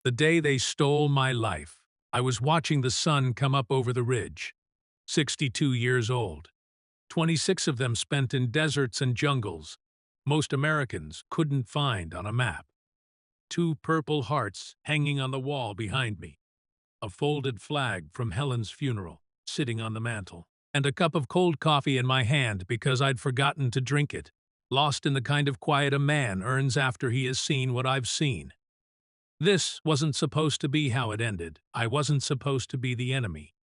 The day they stole my life, I was watching the sun come up over the ridge. 62 years old. 26 of them spent in deserts and jungles most Americans couldn't find on a map. Two purple hearts hanging on the wall behind me. A folded flag from Helen's funeral sitting on the mantel. And a cup of cold coffee in my hand because I'd forgotten to drink it. Lost in the kind of quiet a man earns after he has seen what I've seen. This wasn't supposed to be how it ended. I wasn't supposed to be the enemy.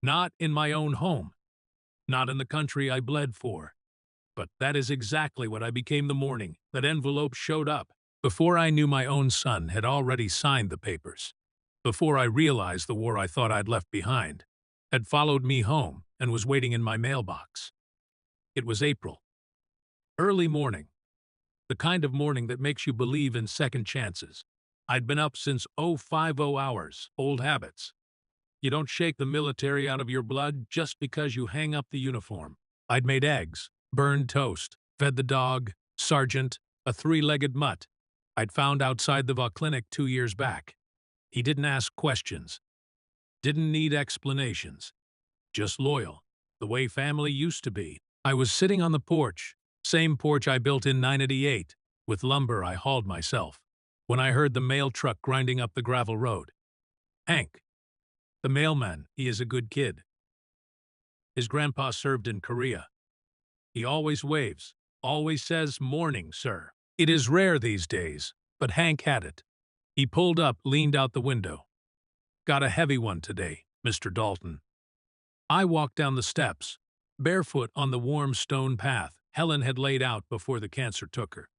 Not in my own home. Not in the country I bled for. But that is exactly what I became the morning that envelope showed up. Before I knew my own son had already signed the papers. Before I realized the war I thought I'd left behind had followed me home and was waiting in my mailbox. It was April. Early morning. The kind of morning that makes you believe in second chances. I'd been up since 050 hours, old habits. You don't shake the military out of your blood just because you hang up the uniform. I'd made eggs, burned toast, fed the dog, Sergeant, a three-legged mutt I'd found outside the clinic 2 years back. He didn't ask questions. Didn't need explanations. Just loyal, the way family used to be. I was sitting on the porch, same porch I built in 988, with lumber I hauled myself, when I heard the mail truck grinding up the gravel road. Hank. The mailman, he is a good kid. His grandpa served in Korea. He always waves, always says, "Morning, sir." It is rare these days, but Hank had it. He pulled up, leaned out the window. "Got a heavy one today, Mr. Dalton." I walked down the steps, barefoot on the warm stone path Helen had laid out before the cancer took her.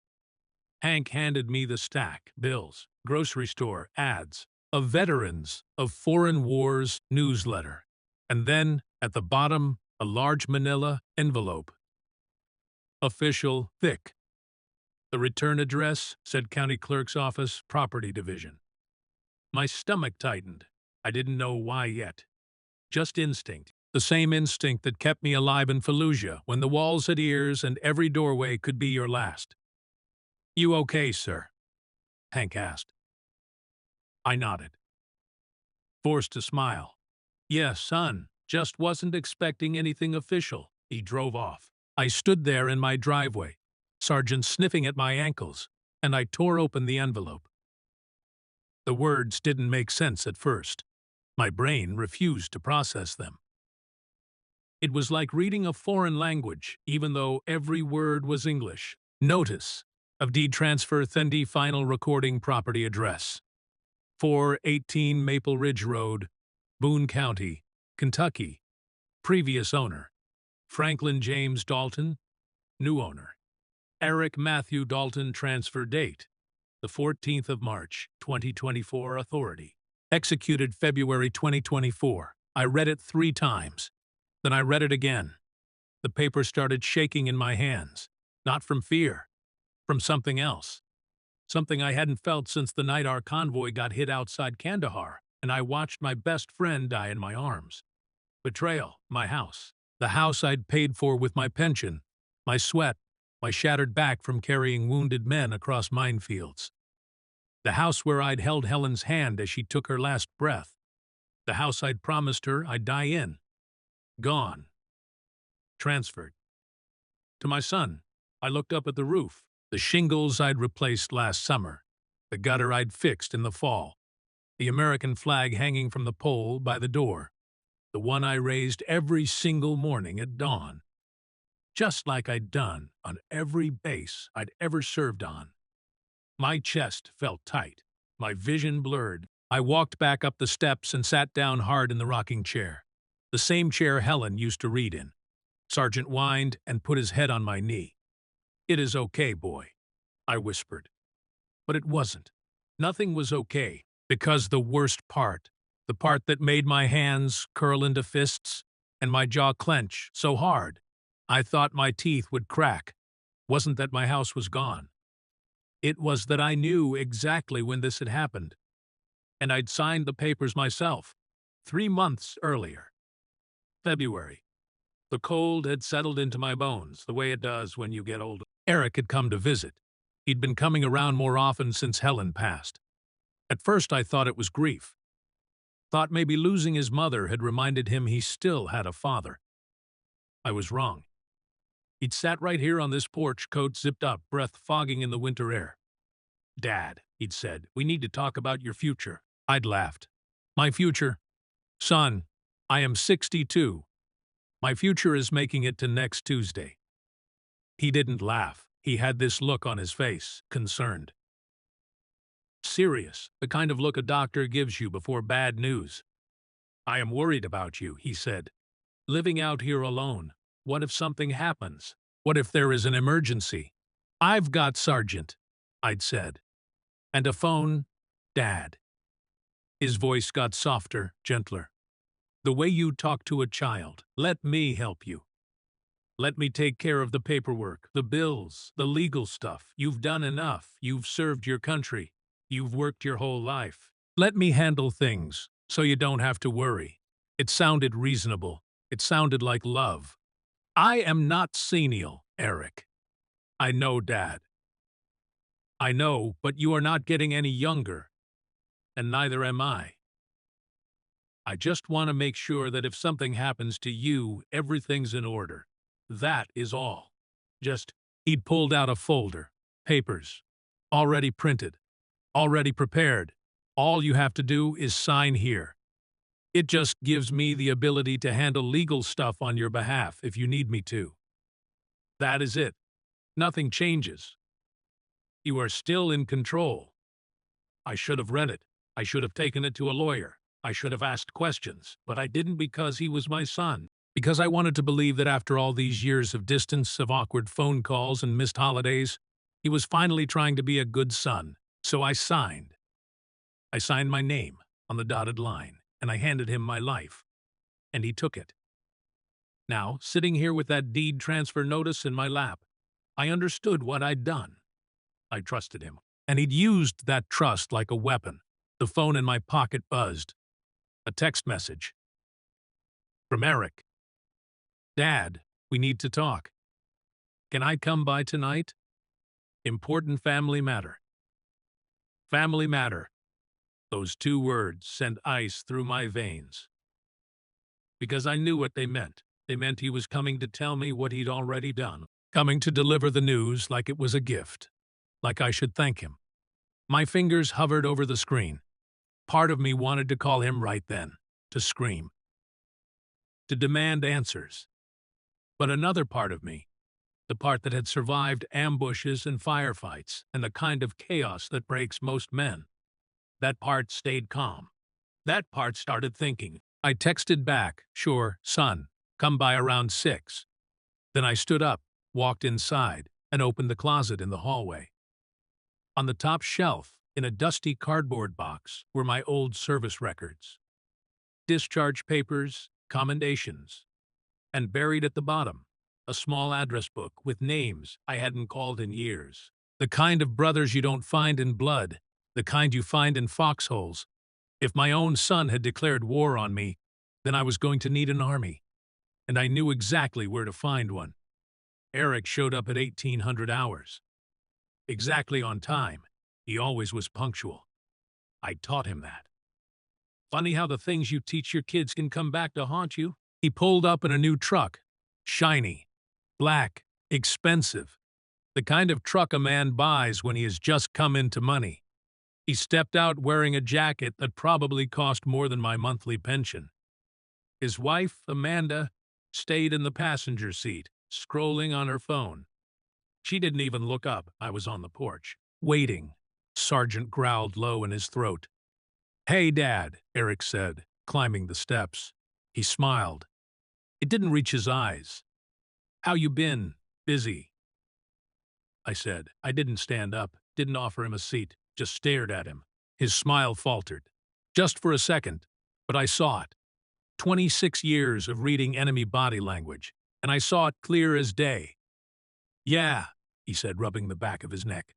Hank handed me the stack, bills, grocery store, ads, of veterans of foreign wars newsletter, and then, at the bottom, a large manila envelope. Official, thick. The return address said County Clerk's Office, Property Division. My stomach tightened. I didn't know why yet. Just instinct. The same instinct that kept me alive in Fallujah when the walls had ears and every doorway could be your last. "You okay, sir?" Hank asked. I nodded. Forced to smile. "Yes, son. Just wasn't expecting anything official." He drove off. I stood there in my driveway, Sergeant sniffing at my ankles, and I tore open the envelope. The words didn't make sense at first. My brain refused to process them. It was like reading a foreign language, even though every word was English. Notice of deed transfer Thendi final recording property address. 418 Maple Ridge Road, Boone County, Kentucky. Previous owner, Franklin James Dalton. New owner, Eric Matthew Dalton. Transfer date, the 14th of March, 2024. Authority, executed February 2024. I read it 3 times. Then I read it again. The paper started shaking in my hands. Not from fear, from something else. Something I hadn't felt since the night our convoy got hit outside Kandahar, and I watched my best friend die in my arms. Betrayal, my house. The house I'd paid for with my pension, my sweat, my shattered back from carrying wounded men across minefields. The house where I'd held Helen's hand as she took her last breath. The house I'd promised her I'd die in. Gone. Transferred. To my son, I looked up at the roof. The shingles I'd replaced last summer, the gutter I'd fixed in the fall, the American flag hanging from the pole by the door, the one I raised every single morning at dawn, just like I'd done on every base I'd ever served on. My chest felt tight, my vision blurred. I walked back up the steps and sat down hard in the rocking chair, the same chair Helen used to read in. Sergeant whined and put his head on my knee. "It is okay, boy," I whispered. But it wasn't. Nothing was okay, because the worst part, the part that made my hands curl into fists and my jaw clench so hard I thought my teeth would crack, wasn't that my house was gone. It was that I knew exactly when this had happened, and I'd signed the papers myself, 3 months earlier. February. The cold had settled into my bones, the way it does when you get older. Eric had come to visit. He'd been coming around more often since Helen passed. At first I thought it was grief. Thought maybe losing his mother had reminded him he still had a father. I was wrong. He'd sat right here on this porch, coat zipped up, breath fogging in the winter air. "Dad," he'd said, "we need to talk about your future." I'd laughed. "My future? Son, I am 62. My future is making it to next Tuesday." He didn't laugh. He had this look on his face, concerned. Serious, the kind of look a doctor gives you before bad news. "I am worried about you," he said. "Living out here alone. What if something happens? What if there is an emergency?" "I've got Sergeant," I'd said. "And a phone, Dad." His voice got softer, gentler. "The way you talk to a child. Let me help you. Let me take care of the paperwork, the bills, the legal stuff. You've done enough. You've served your country. You've worked your whole life. Let me handle things, so you don't have to worry." It sounded reasonable. It sounded like love. "I am not senile, Eric." "I know, Dad. I know, but you are not getting any younger. And neither am I. I just want to make sure that if something happens to you, everything's in order. That is all. Just," he'd pulled out a folder. "Papers. Already printed. Already prepared. All you have to do is sign here. It just gives me the ability to handle legal stuff on your behalf if you need me to. That is it. Nothing changes. You are still in control." I should have read it. I should have taken it to a lawyer. I should have asked questions, but I didn't because he was my son. Because I wanted to believe that after all these years of distance, of awkward phone calls and missed holidays, he was finally trying to be a good son. So I signed. I signed my name on the dotted line, and I handed him my life. And he took it. Now, sitting here with that deed transfer notice in my lap, I understood what I'd done. I trusted him. And he'd used that trust like a weapon. The phone in my pocket buzzed. A text message. From Eric. "Dad, we need to talk. Can I come by tonight? Important family matter." Family matter. Those two words sent ice through my veins. Because I knew what they meant. They meant he was coming to tell me what he'd already done. Coming to deliver the news like it was a gift. Like I should thank him. My fingers hovered over the screen. Part of me wanted to call him right then. To scream. To demand answers. But another part of me, the part that had survived ambushes and firefights and the kind of chaos that breaks most men, that part stayed calm. That part started thinking. I texted back, "Sure, son, come by around 6. Then I stood up, walked inside, and opened the closet in the hallway. On the top shelf, in a dusty cardboard box, were my old service records. Discharge papers, commendations. And buried at the bottom, a small address book with names I hadn't called in years. The kind of brothers you don't find in blood, the kind you find in foxholes. If my own son had declared war on me, then I was going to need an army. And I knew exactly where to find one. Eric showed up at 1800 hours. Exactly on time. He always was punctual. I taught him that. Funny how the things you teach your kids can come back to haunt you. He pulled up in a new truck. Shiny. Black. Expensive. The kind of truck a man buys when he has just come into money. He stepped out wearing a jacket that probably cost more than my monthly pension. His wife, Amanda, stayed in the passenger seat, scrolling on her phone. She didn't even look up. I was on the porch, waiting. Sergeant growled low in his throat. "Hey, Dad," Eric said, climbing the steps. He smiled. It didn't reach his eyes. "How you been? Busy?" I said. I didn't stand up, didn't offer him a seat, just stared at him. His smile faltered. Just for a second, but I saw it. 26 years of reading enemy body language, and I saw it clear as day. "Yeah," he said, rubbing the back of his neck.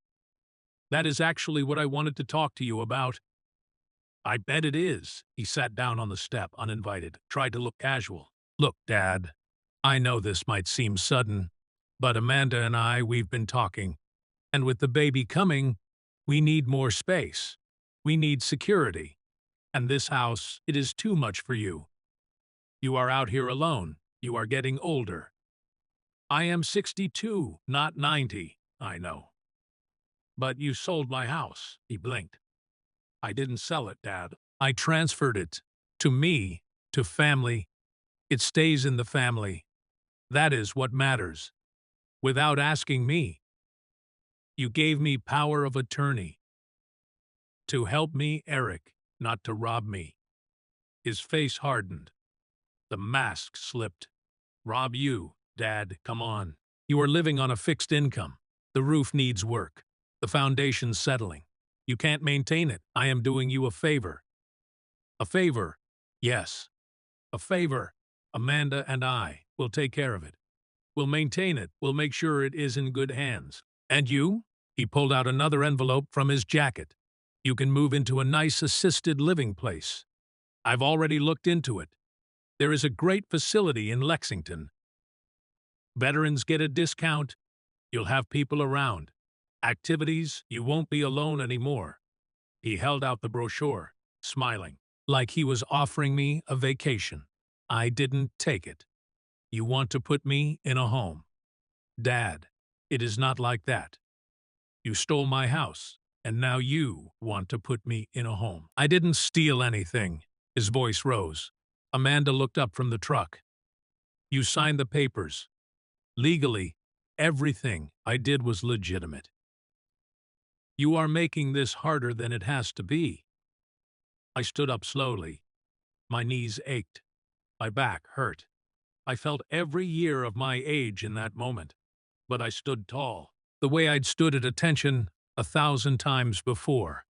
"That is actually what I wanted to talk to you about." "I bet it is." He sat down on the step, uninvited, tried to look casual. "Look, Dad, I know this might seem sudden, but Amanda and we've been talking, and with the baby coming, we need more space. We need security. And this house, it is too much for you. You are out here alone. You are getting older. I am 62, not 90, I know. But you sold my house, he blinked. I didn't sell it, Dad. I transferred it. To me, to family. It stays in the family. That is what matters. Without asking me. You gave me power of attorney. To help me, Eric, not to rob me. His face hardened. The mask slipped. Rob you, Dad, come on. You are living on a fixed income. The roof needs work. The foundation's settling. You can't maintain it. I am doing you a favor. A favor? Yes. A favor. Amanda and I will take care of it. We'll maintain it. We'll make sure it is in good hands. And you? He pulled out another envelope from his jacket. You can move into a nice assisted living place. I've already looked into it. There is a great facility in Lexington. Veterans get a discount. You'll have people around. Activities, you won't be alone anymore. He held out the brochure, smiling, like he was offering me a vacation. I didn't take it. You want to put me in a home. Dad, it is not like that. You stole my house, and now you want to put me in a home. I didn't steal anything. His voice rose. Amanda looked up from the truck. You signed the papers. Legally, everything I did was legitimate. You are making this harder than it has to be. I stood up slowly. My knees ached. My back hurt. I felt every year of my age in that moment. But I stood tall, the way I'd stood at attention 1,000 times before.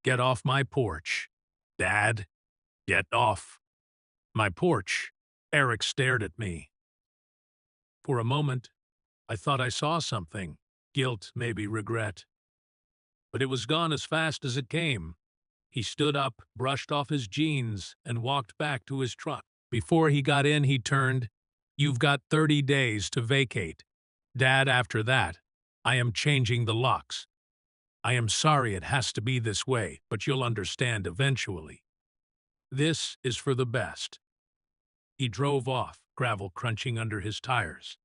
Get off my porch. Dad, get off. My porch. Eric stared at me. For a moment, I thought I saw something. Guilt, maybe regret. But it was gone as fast as it came. He stood up, brushed off his jeans, and walked back to his truck. Before he got in, he turned. You've got 30 days to vacate. Dad, after that, I am changing the locks. I am sorry it has to be this way, but you'll understand eventually. This is for the best. He drove off, gravel crunching under his tires.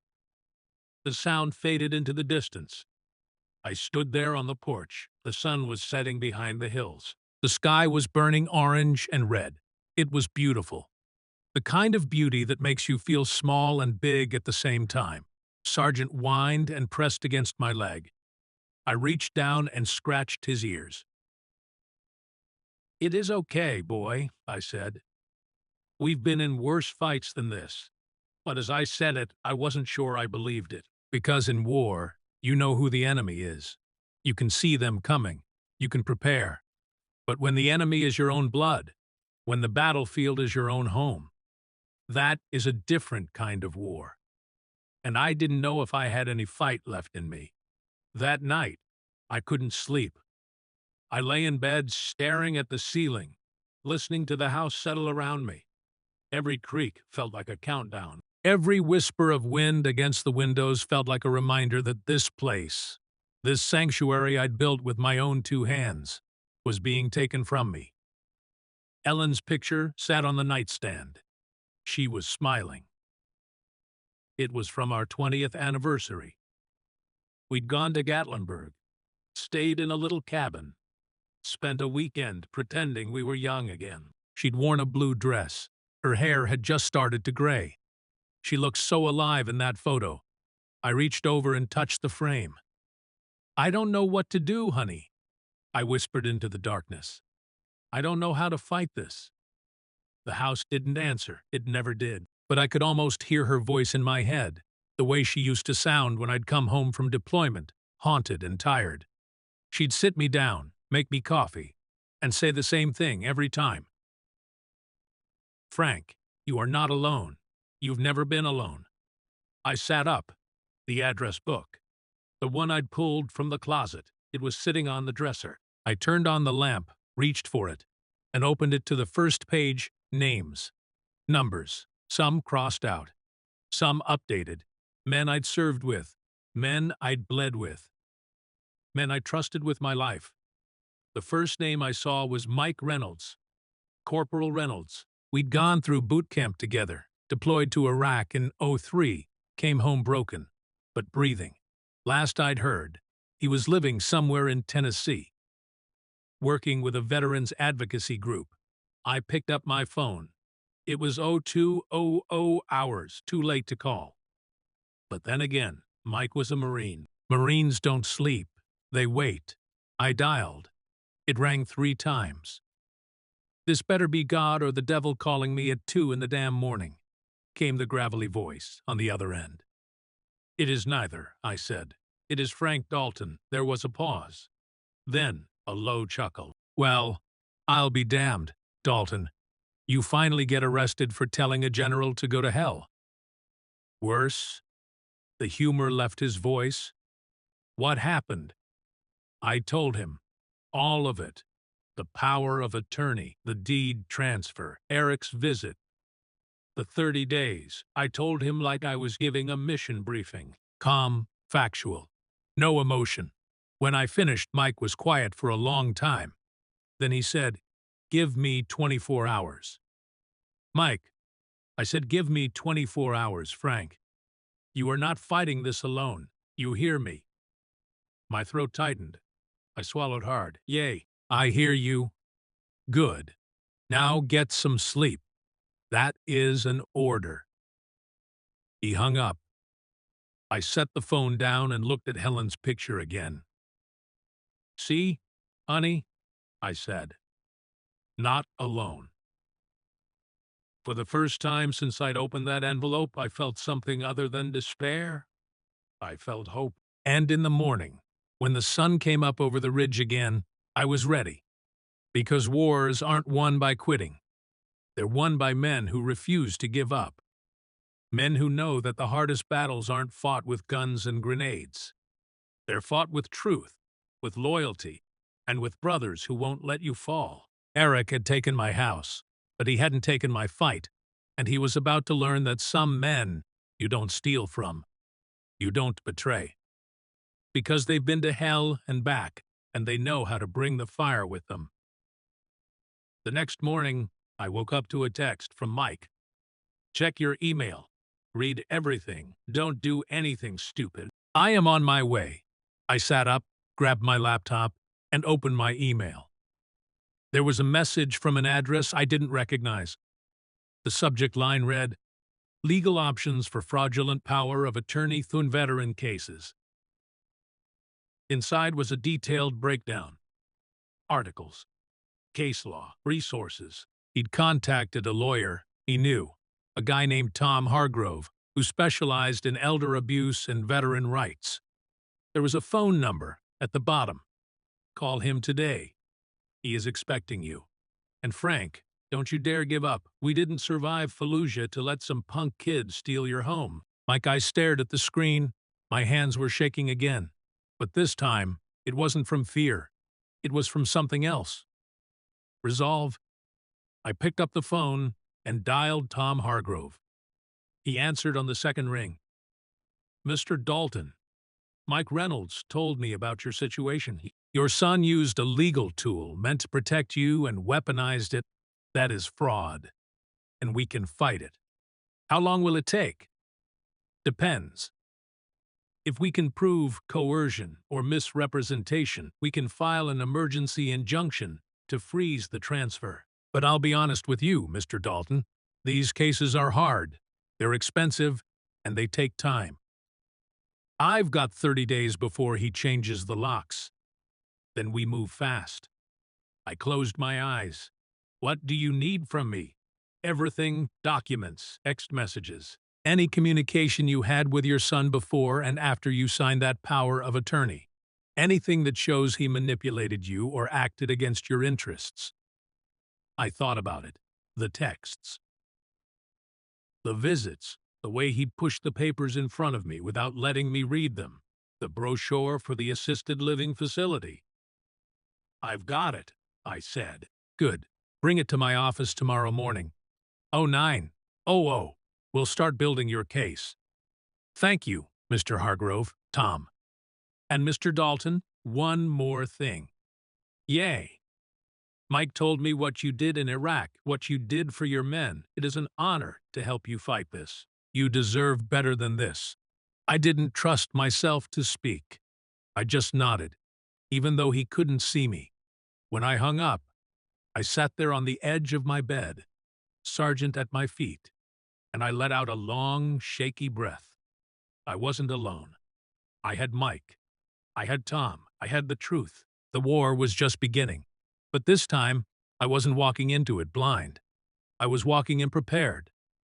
The sound faded into the distance. I stood there on the porch. The sun was setting behind the hills. The sky was burning orange and red. It was beautiful. The kind of beauty that makes you feel small and big at the same time. Sergeant whined and pressed against my leg. I reached down and scratched his ears. It is okay, boy, I said. We've been in worse fights than this. But as I said it, I wasn't sure I believed it. Because in war, you know who the enemy is. You can see them coming. You can prepare. But when the enemy is your own blood, when the battlefield is your own home, that is a different kind of war. And I didn't know if I had any fight left in me. That night, I couldn't sleep. I lay in bed staring at the ceiling, listening to the house settle around me. Every creak felt like a countdown. Every whisper of wind against the windows felt like a reminder that this place, this sanctuary I'd built with my own 2 hands, was being taken from me. Helen's picture sat on the nightstand. She was smiling. It was from our 20th anniversary. We'd gone to Gatlinburg, stayed in a little cabin, spent a weekend pretending we were young again. She'd worn a blue dress. Her hair had just started to gray. She looked so alive in that photo. I reached over and touched the frame. I don't know what to do, honey, I whispered into the darkness. I don't know how to fight this. The house didn't answer. It never did. But I could almost hear her voice in my head, the way she used to sound when I'd come home from deployment, haunted and tired. She'd sit me down, make me coffee, and say the same thing every time. Frank, you are not alone. You've never been alone. I sat up. The address book. The one I'd pulled from the closet. It was sitting on the dresser. I turned on the lamp, reached for it, and opened it to the first page. Names. Numbers. Some crossed out. Some updated. Men I'd served with. Men I'd bled with. Men I trusted with my life. The first name I saw was Mike Reynolds, Corporal Reynolds. We'd gone through boot camp together, deployed to Iraq in '03, came home broken, but breathing. Last I'd heard, he was living somewhere in Tennessee, working with a veterans advocacy group. I picked up my phone. It was 0200 hours, too late to call. But then again, Mike was a Marine. Marines don't sleep. They wait. I dialed. It rang 3 times. This better be God or the devil calling me at 2 in the damn morning, came the gravelly voice on the other end. It is neither, I said. It is Frank Dalton. There was a pause. Then, a low chuckle. Well, I'll be damned, Dalton. You finally get arrested for telling a general to go to hell. Worse? The humor left his voice. What happened? I told him. All of it. The power of attorney, the deed transfer, Eric's visit, the 30 days. I told him like I was giving a mission briefing. Calm, factual. No emotion. When I finished, Mike was quiet for a long time. Then he said, "Give me 24 hours. Mike, I said, give me 24 hours, Frank. You are not fighting this alone. You hear me? My throat tightened. I swallowed hard. Yay, I hear you. Good. Now get some sleep. That is an order. He hung up. I set the phone down and looked at Helen's picture again. See, honey, I said. Not alone. For the first time since I'd opened that envelope, I felt something other than despair. I felt hope. And in the morning, when the sun came up over the ridge again, I was ready. Because wars aren't won by quitting. They're won by men who refuse to give up. Men who know that the hardest battles aren't fought with guns and grenades. They're fought with truth, with loyalty, and with brothers who won't let you fall. Eric had taken my house, but he hadn't taken my fight, and he was about to learn that some men you don't steal from, you don't betray. Because they've been to hell and back, and they know how to bring the fire with them. The next morning, I woke up to a text from Mike. Check your email. Read everything. Don't do anything stupid. I am on my way. I sat up, grabbed my laptop, and opened my email. There was a message from an address I didn't recognize. The subject line read, "Legal options for fraudulent power of attorney through veteran cases." Inside was a detailed breakdown. Articles, case law, resources. He'd contacted a lawyer he knew, a guy named Tom Hargrove, who specialized in elder abuse and veteran rights. There was a phone number at the bottom. Call him today. He is expecting you. And Frank, don't you dare give up. We didn't survive Fallujah to let some punk kids steal your home. Mike, I stared at the screen. My hands were shaking again. But this time, it wasn't from fear. It was from something else. Resolve. I picked up the phone and dialed Tom Hargrove. He answered on the second ring. "Mr. Dalton, Mike Reynolds told me about your situation. Your son used a legal tool meant to protect you and weaponized it. That is fraud, and we can fight it. How long will it take? Depends. If we can prove coercion or misrepresentation, we can file an emergency injunction to freeze the transfer. But I'll be honest with you, Mr. Dalton. These cases are hard, they're expensive, and they take time. I've got 30 days before he changes the locks. Then we move fast." I closed my eyes. "What do you need from me?" "Everything, documents, text messages. Any communication you had with your son before and after you signed that power of attorney. Anything that shows he manipulated you or acted against your interests." I thought about it. The texts. The visits. The way he'd pushed the papers in front of me without letting me read them. The brochure for the assisted living facility. "I've got it," I said. "Good. Bring it to my office tomorrow morning. 0900. We'll start building your case." "Thank you, Mr. Hargrove, Tom. And Mr. Dalton, one more thing. Yay. Mike told me what you did in Iraq, what you did for your men. It is an honor to help you fight this. You deserve better than this. I didn't trust myself to speak. I just nodded, even though he couldn't see me. When I hung up, I sat there on the edge of my bed, Sergeant at my feet, and I let out a long, shaky breath. I wasn't alone. I had Mike. I had Tom. I had the truth. The war was just beginning. But this time, I wasn't walking into it blind. I was walking in prepared,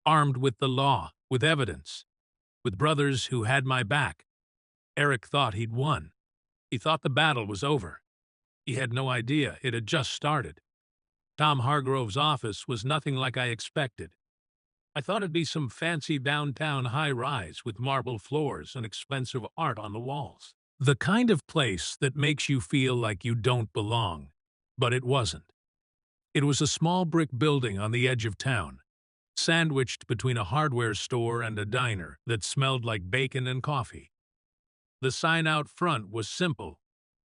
armed with the law, with evidence, with brothers who had my back. Eric thought he'd won. He thought the battle was over. He had no idea it had just started. Tom Hargrove's office was nothing like I expected. I thought it'd be some fancy downtown high-rise with marble floors and expensive art on the walls. The kind of place that makes you feel like you don't belong. But it wasn't. It was a small brick building on the edge of town, sandwiched between a hardware store and a diner that smelled like bacon and coffee. The sign out front was simple: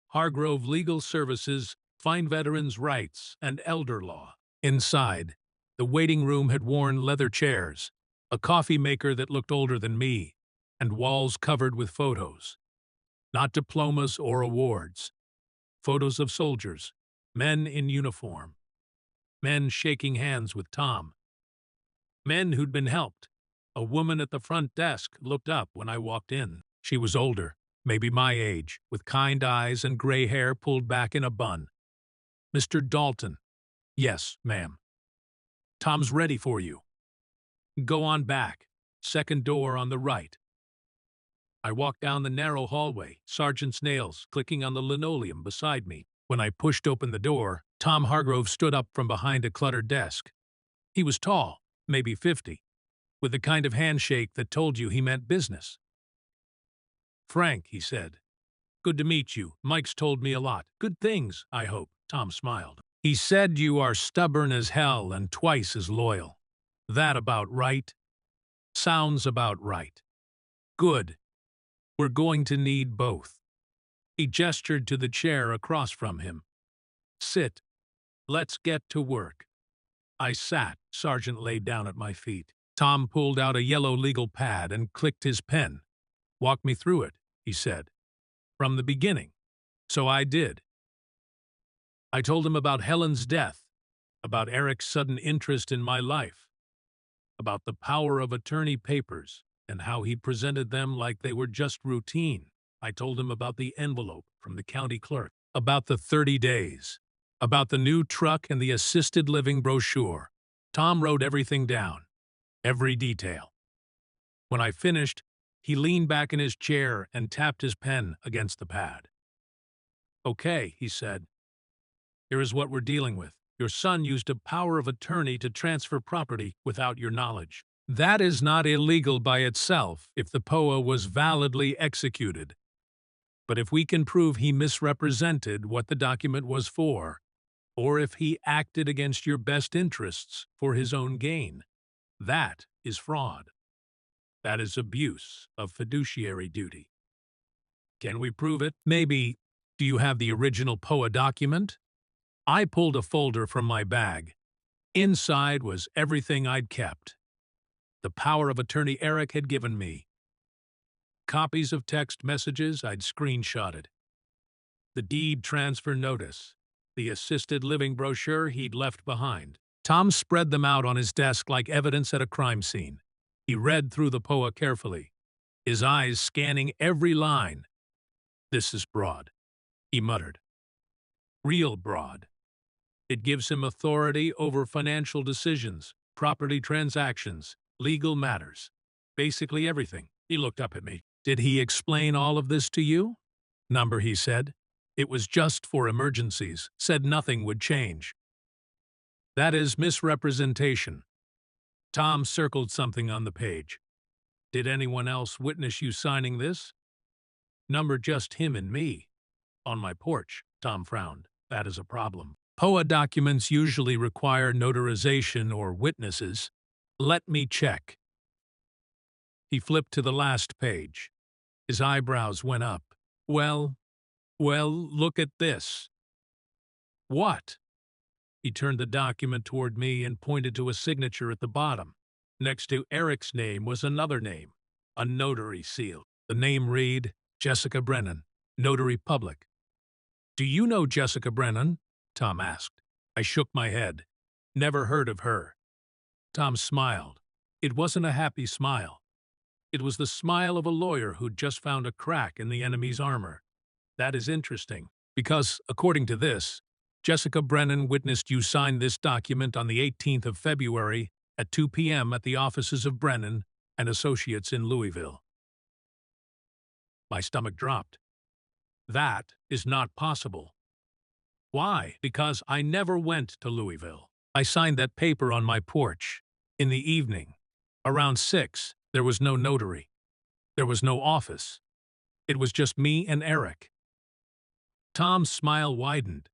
Hargrove Legal Services, Fine Veterans' Rights, and Elder Law. Inside, the waiting room had worn leather chairs, a coffee maker that looked older than me, and walls covered with photos. Not diplomas or awards. Photos of soldiers, men in uniform, men shaking hands with Tom, men who'd been helped. A woman at the front desk looked up when I walked in. She was older, maybe my age, with kind eyes and gray hair pulled back in a bun. "Mr. Dalton." "Yes, ma'am." "Tom's ready for you. Go on back. Second door on the right." I walked down the narrow hallway, sergeant's nails clicking on the linoleum beside me. When I pushed open the door, Tom Hargrove stood up from behind a cluttered desk. He was tall, maybe 50, with the kind of handshake that told you he meant business. "Frank," he said. "Good to meet you. Mike's told me a lot. Good things, I hope." Tom smiled. "He said you are stubborn as hell and twice as loyal. That about right?" "Sounds about right." "Good. We're going to need both." He gestured to the chair across from him. "Sit. Let's get to work." I sat. Sergeant laid down at my feet. Tom pulled out a yellow legal pad and clicked his pen. "Walk me through it," he said. "From the beginning." So I did. I told him about Helen's death, about Eric's sudden interest in my life, about the power of attorney papers and how he presented them like they were just routine. I told him about the envelope from the county clerk, about the 30 days, about the new truck and the assisted living brochure. Tom wrote everything down, every detail. When I finished, he leaned back in his chair and tapped his pen against the pad. "Okay," he said. "Here is what we're dealing with. Your son used a power of attorney to transfer property without your knowledge. That is not illegal by itself if the POA was validly executed. But if we can prove he misrepresented what the document was for, or if he acted against your best interests for his own gain, that is fraud. That is abuse of fiduciary duty. Can we prove it? Maybe. Do you have the original POA document?" I pulled a folder from my bag. Inside was everything I'd kept. The power of attorney Eric had given me. Copies of text messages I'd screenshotted. The deed transfer notice. The assisted living brochure he'd left behind. Tom spread them out on his desk like evidence at a crime scene. He read through the POA carefully, his eyes scanning every line. "This is broad," he muttered. "Real broad. It gives him authority over financial decisions, property transactions, legal matters. Basically everything." He looked up at me. "Did he explain all of this to you?" "Number," he said. "It was just for emergencies. Said nothing would change." "That is misrepresentation." Tom circled something on the page. "Did anyone else witness you signing this?" "Number, just him and me." "On my porch." Tom frowned. "That is a problem. POA documents usually require notarization or witnesses. Let me check." He flipped to the last page. His eyebrows went up. Well, look at this." What? He turned the document toward me and pointed to a signature at the bottom. Next to Eric's name was another name, a notary seal. The name read, Jessica Brennan, Notary Public. Do you know Jessica Brennan? Tom asked. I shook my head. Never heard of her. Tom smiled. It wasn't a happy smile. It was the smile of a lawyer who'd just found a crack in the enemy's armor. That is interesting, because, according to this, Jessica Brennan witnessed you sign this document on the 18th of February at 2 p.m. at the offices of Brennan and Associates in Louisville. My stomach dropped. That is not possible. Why? Because I never went to Louisville. I signed that paper on my porch. In the evening. Around 6, there was no notary. There was no office. It was just me and Eric. Tom's smile widened.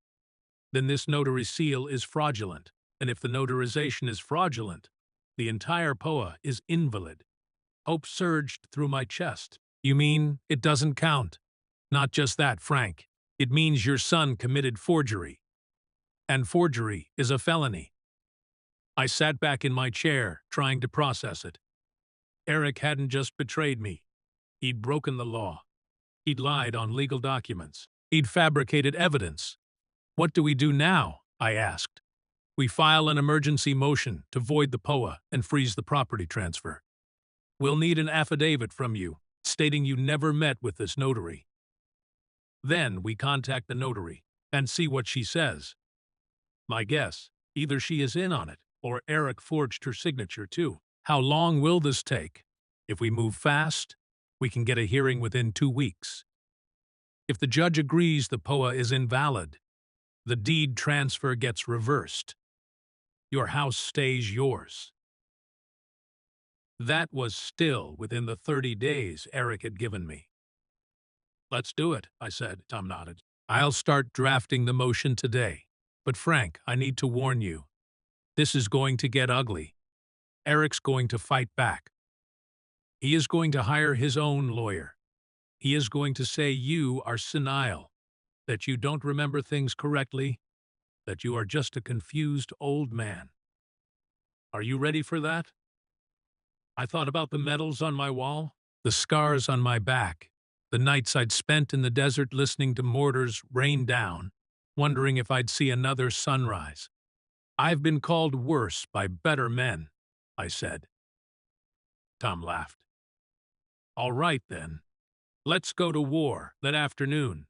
Then this notary seal is fraudulent, and if the notarization is fraudulent, the entire POA is invalid. Hope surged through my chest. You mean it doesn't count? Not just that, Frank. It means your son committed forgery. And forgery is a felony. I sat back in my chair, trying to process it. Eric hadn't just betrayed me. He'd broken the law. He'd lied on legal documents. He'd fabricated evidence. What do we do now? I asked. We file an emergency motion to void the POA and freeze the property transfer. We'll need an affidavit from you, stating you never met with this notary. Then we contact the notary and see what she says. My guess, either she is in on it, or Eric forged her signature too. How long will this take? If we move fast, we can get a hearing within 2 weeks. If the judge agrees the POA is invalid, the deed transfer gets reversed. Your house stays yours. That was still within the 30 days Eric had given me. Let's do it, I said. Tom nodded. I'll start drafting the motion today. But Frank, I need to warn you. This is going to get ugly. Eric's going to fight back. He is going to hire his own lawyer. He is going to say you are senile, that you don't remember things correctly, that you are just a confused old man. Are you ready for that? I thought about the medals on my wall, the scars on my back, the nights I'd spent in the desert listening to mortars rain down, wondering if I'd see another sunrise. I've been called worse by better men, I said. Tom laughed. All right, then. Let's go to war that afternoon.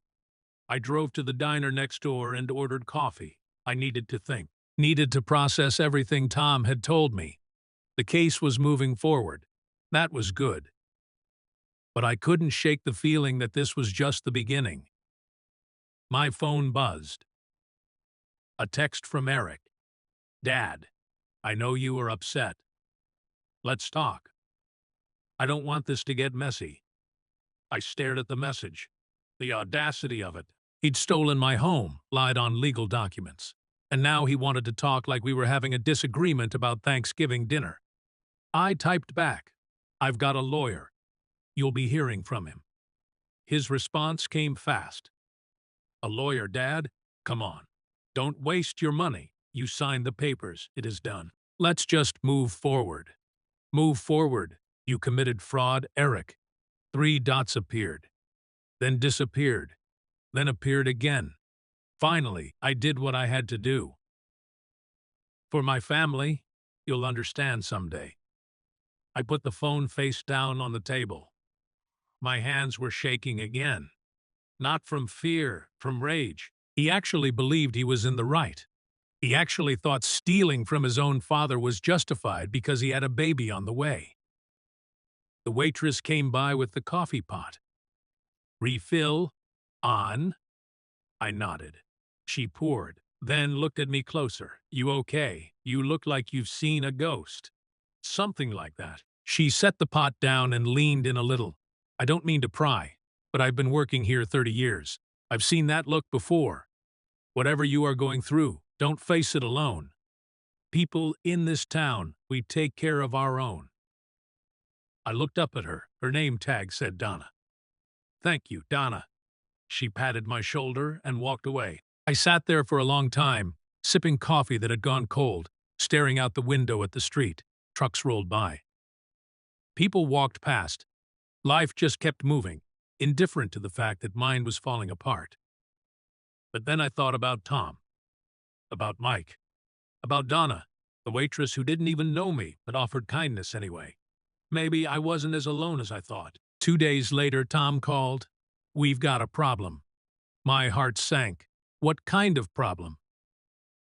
I drove to the diner next door and ordered coffee. I needed to think. Needed to process everything Tom had told me. The case was moving forward. That was good. But I couldn't shake the feeling that this was just the beginning. My phone buzzed. A text from Eric. Dad, I know you are upset. Let's talk. I don't want this to get messy. I stared at the message. The audacity of it. He'd stolen my home, lied on legal documents, and now he wanted to talk like we were having a disagreement about Thanksgiving dinner. I typed back, I've got a lawyer. You'll be hearing from him. His response came fast. A lawyer, Dad? Come on. Don't waste your money. You signed the papers. It is done. Let's just move forward. Move forward. You committed fraud, Eric. 3 dots appeared. Then disappeared. Then appeared again. Finally, I did what I had to do. For my family, you'll understand someday. I put the phone face down on the table. My hands were shaking again. Not from fear, from rage. He actually believed he was in the right. He actually thought stealing from his own father was justified because he had a baby on the way. The waitress came by with the coffee pot. Refill? On? I nodded. She poured, then looked at me closer. You okay? You look like you've seen a ghost. Something like that. She set the pot down and leaned in a little. I don't mean to pry, but I've been working here 30 years. I've seen that look before. Whatever you are going through, don't face it alone. People in this town, we take care of our own. I looked up at her. Her name tag said Donna. Thank you, Donna. She patted my shoulder and walked away. I sat there for a long time, sipping coffee that had gone cold, staring out the window at the street. Trucks rolled by. People walked past. Life just kept moving, indifferent to the fact that mine was falling apart. But then I thought about Tom, about Mike, about Donna, the waitress who didn't even know me but offered kindness anyway. Maybe I wasn't as alone as I thought. 2 days later, Tom called. "We've got a problem." My heart sank. What kind of problem?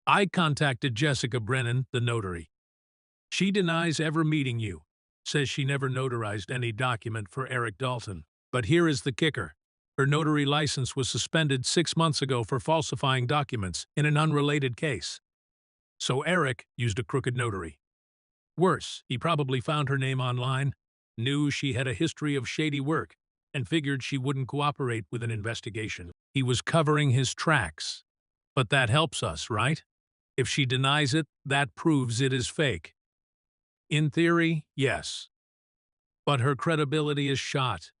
I contacted Jessica Brennan, the notary. She denies ever meeting you, says she never notarized any document for Eric Dalton. But here is the kicker. Her notary license was suspended 6 months ago for falsifying documents in an unrelated case. So Eric used a crooked notary. Worse, he probably found her name online, knew she had a history of shady work, and figured she wouldn't cooperate with an investigation. He was covering his tracks. But that helps us, right? If she denies it, that proves it is fake. In theory, yes. But her credibility is shot.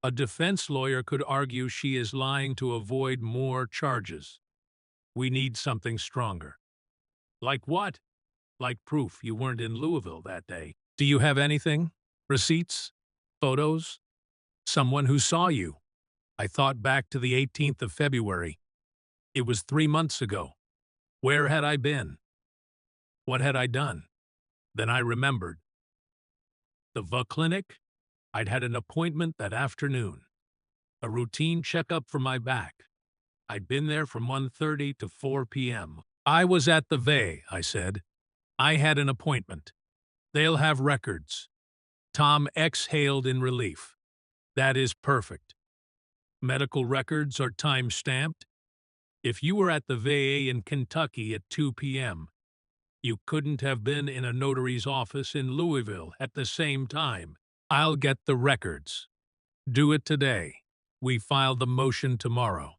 A defense lawyer could argue she is lying to avoid more charges. We need something stronger. Like what? Like proof you weren't in Louisville that day. Do you have anything? Receipts? Photos? Someone who saw you? I thought back to the 18th of February. It was 3 months ago. Where had I been? What had I done? Then I remembered. The clinic? I'd had an appointment that afternoon. A routine checkup for my back. I'd been there from 1:30 to 4 p.m. I was at the VA, I said. I had an appointment. They'll have records. Tom exhaled in relief. That is perfect. Medical records are time-stamped. If you were at the VA in Kentucky at 2 p.m., you couldn't have been in a notary's office in Louisville at the same time. I'll get the records. Do it today. We file the motion tomorrow.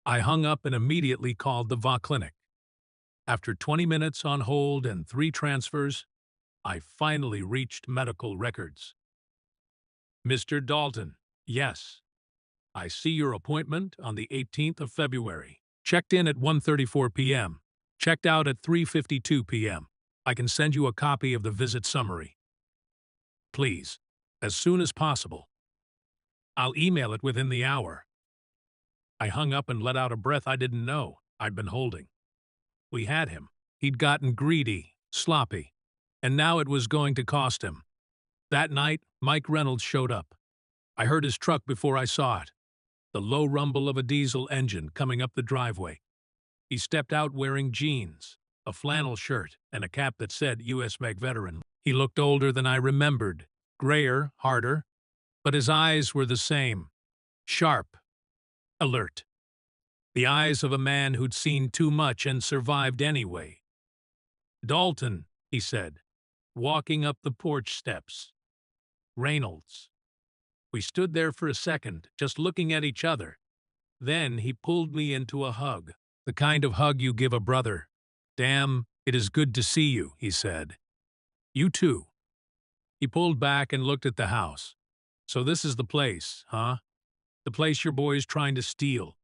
I hung up and immediately called the VA clinic. After 20 minutes on hold and 3 transfers, I finally reached medical records. Mr. Dalton, yes. I see your appointment on the 18th of February. Checked in at 1:34 p.m. Checked out at 3:52 p.m. I can send you a copy of the visit summary. Please, as soon as possible. I'll email it within the hour. I hung up and let out a breath I didn't know I'd been holding. We had him. He'd gotten greedy, sloppy, and now it was going to cost him. That night, Mike Reynolds showed up. I heard his truck before I saw it. The low rumble of a diesel engine coming up the driveway. He stepped out wearing jeans, a flannel shirt, and a cap that said U.S. Meg Veteran. He looked older than I remembered, grayer, harder, but his eyes were the same, sharp, alert. The eyes of a man who'd seen too much and survived anyway. "Dalton," he said, walking up the porch steps. "Reynolds." We stood there for a second, just looking at each other. Then he pulled me into a hug, the kind of hug you give a brother. "Damn, it is good to see you," he said. "You too." He pulled back and looked at the house. "So this is the place, huh? The place your boy's trying to steal.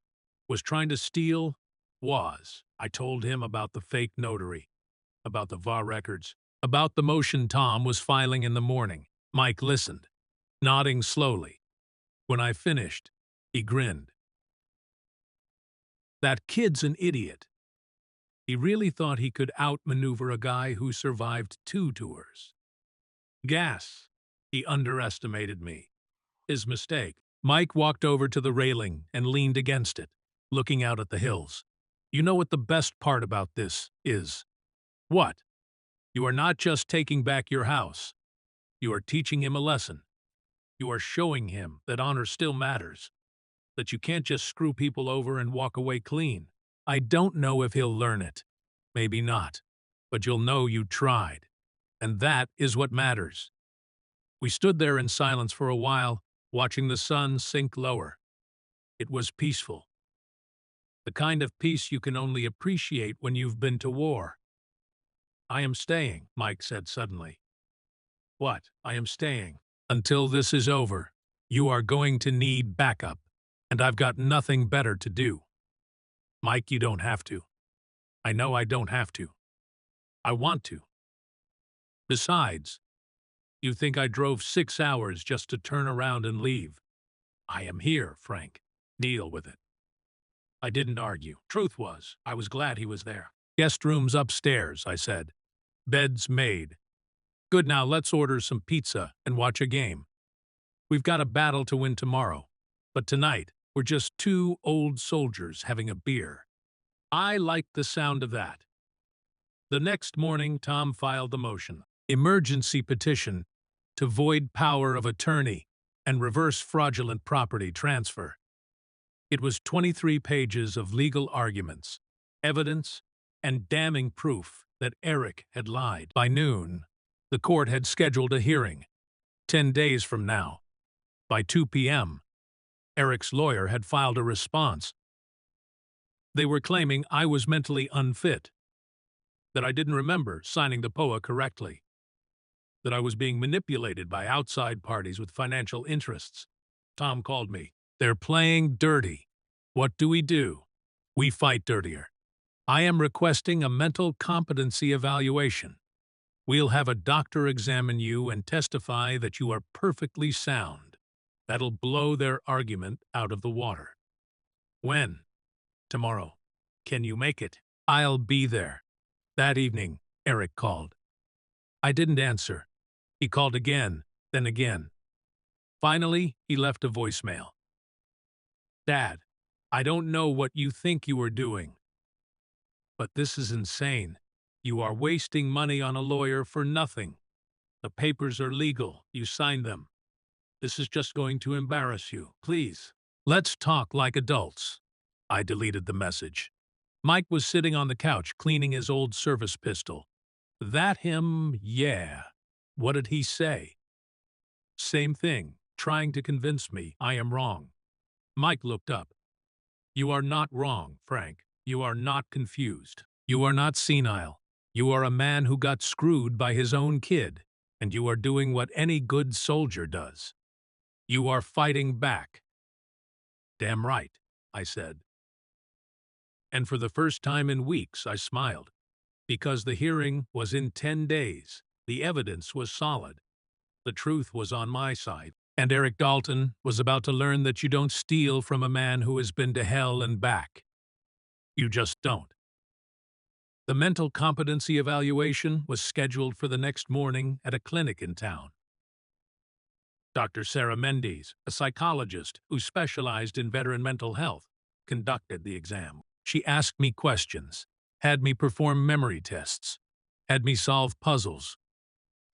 Was trying to steal? Was." I told him about the fake notary, about the VA records, about the motion Tom was filing in the morning. Mike listened, nodding slowly. When I finished, he grinned. That kid's an idiot. He really thought he could outmaneuver a guy who survived 2 tours. Gas. He underestimated me. His mistake. Mike walked over to the railing and leaned against it, looking out at the hills. "You know what the best part about this is?" "What?" "You are not just taking back your house. You are teaching him a lesson. You are showing him that honor still matters, that you can't just screw people over and walk away clean. I don't know if he'll learn it. Maybe not. But you'll know you tried. And that is what matters." We stood there in silence for a while, watching the sun sink lower. It was peaceful. The kind of peace you can only appreciate when you've been to war. "I am staying," Mike said suddenly. "What?" "I am staying. Until this is over. You are going to need backup." and I've got nothing better to do. Mike, you don't have to. I know I don't have to. I want to. Besides, you think I drove 6 hours just to turn around and leave? I am here, Frank. Deal with it. I didn't argue. Truth was, I was glad he was there. Guest room's upstairs, I said. Bed's made. Good, now let's order some pizza and watch a game. We've got a battle to win tomorrow, but tonight we're just two old soldiers having a beer. I liked the sound of that. The next morning, Tom filed the motion. Emergency petition to void power of attorney and reverse fraudulent property transfer. It was 23 pages of legal arguments, evidence, and damning proof that Eric had lied. By noon, the court had scheduled a hearing. 10 days from now, by 2 p.m., Eric's lawyer had filed a response. They were claiming I was mentally unfit, that I didn't remember signing the POA correctly, that I was being manipulated by outside parties with financial interests. Tom called me. They're playing dirty. What do? We fight dirtier. I am requesting a mental competency evaluation. We'll have a doctor examine you and testify that you are perfectly sound. That'll blow their argument out of the water. When? Tomorrow. Can you make it? I'll be there. That evening, Eric called. I didn't answer. He called again, then again. Finally, he left a voicemail. Dad, I don't know what you think you are doing, but this is insane. You are wasting money on a lawyer for nothing. The papers are legal. You signed them. This is just going to embarrass you. Please, let's talk like adults. I deleted the message. Mike was sitting on the couch cleaning his old service pistol. That him? Yeah. What did he say? Same thing, trying to convince me I am wrong. Mike looked up. You are not wrong, Frank. You are not confused. You are not senile. You are a man who got screwed by his own kid, and you are doing what any good soldier does. You are fighting back. Damn right, I said. And for the first time in weeks, I smiled. Because the hearing was in 10 days, the evidence was solid. The truth was on my side. And Eric Dalton was about to learn that you don't steal from a man who has been to hell and back. You just don't. The mental competency evaluation was scheduled for the next morning at a clinic in town. Dr. Sarah Mendes, a psychologist who specialized in veteran mental health, conducted the exam. She asked me questions, had me perform memory tests, had me solve puzzles.